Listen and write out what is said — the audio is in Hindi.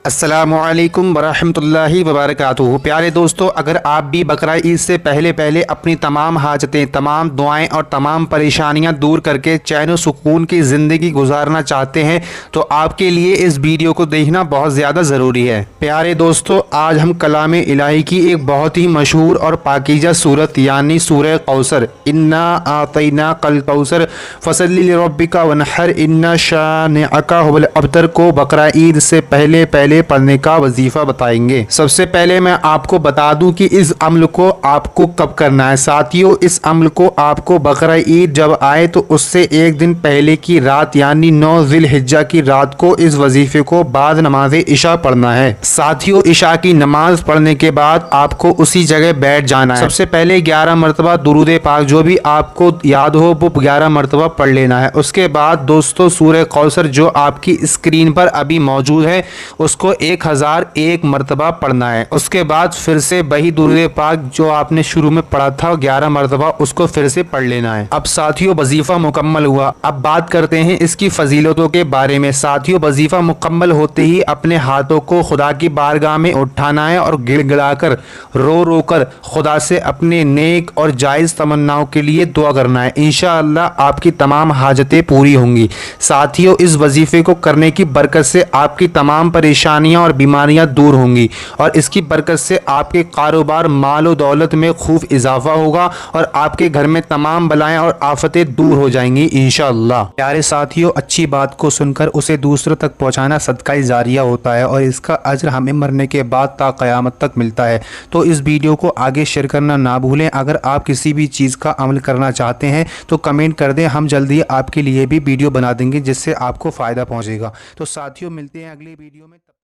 अस्सलामुअलैकुम वरहमतुल्लाहि वबरकातुहू। प्यारे दोस्तों, अगर आप भी बकरा ईद से पहले अपनी तमाम हाजतें, तमाम दुआएं और तमाम परेशानियां दूर करके चैन और सुकून की ज़िंदगी गुजारना चाहते हैं तो आपके लिए इस वीडियो को देखना बहुत ज़्यादा ज़रूरी है। प्यारे दोस्तों, आज हम कलाम इलाही की एक बहुत ही मशहूर और पाकीज़ा सूरत यानी सूरह कौसर, इन्ना आतैना कल कौसर फसल्लि लिरब्बिका वनहर इन्ना शानिअका हुवल अबतर को बकरा ईद से पहले पढ़ने का वजीफा बताएंगे। सबसे पहले मैं आपको बता दूं कि इस अमल को आपको कब करना है। साथियों, इस अमल को आपको बकरा ईद जब आए तो उससे एक दिन पहले की रात यानी 9 ज़िलहिज्जा की रात को इस वजीफे को बाद नमाज इशा पढ़ना है। साथियों, इशा की नमाज पढ़ने के बाद आपको उसी जगह बैठ जाना है। सबसे पहले 11 मरतबा दुरूद पाक जो भी आपको याद हो वो 11 मरतबा पढ़ लेना है। उसके बाद दोस्तों सूरह कौसर जो आपकी स्क्रीन पर अभी मौजूद है उसको 1001 मरतबा पढ़ना है। उसके बाद फिर से वही दुरूद पाक जो आपने शुरू में पढ़ा था 11 मरतबा उसको फिर से पढ़ लेना है। अब साथियों वजीफा मुकम्मल हुआ। अब बात करते हैं इसकी फजीलतों के बारे में। साथियों, वजीफा मुकम्मल होते ही अपने हाथों को खुदा की बारगाह में उठाना है और गिड़गिड़ाकर रो कर खुदा से अपने नेक और जायज़ तमन्नाओं के लिए दुआ करना है। इंशाअल्लाह आपकी तमाम हाजतें पूरी होंगी। साथियों, इस वजीफे को करने की बरकत से आपकी तमाम परेशानियां और बीमारियां दूर होंगी और इसकी बरकत से आपके कारोबार, माल और दौलत में खूब इजाफा होगा और आपके घर में तमाम बलाएं और आफतें दूर हो जाएंगी इंशाअल्लाह। प्यारे साथियों, अच्छी बात को सुनकर उसे दूसरों तक पहुंचाना सदका जारिया होता है और इसका अज्र हमें मरने के बाद ता क़यामत तक मिलता है। तो इस वीडियो को आगे शेयर करना ना भूलें। अगर आप किसी भी चीज़ का अमल करना चाहते हैं तो कमेंट कर दें, हम जल्दी आपके लिए भी वीडियो बना देंगे जिससे आपको फ़ायदा पहुँचेगा। तो साथियों, मिलते हैं अगली वीडियो में।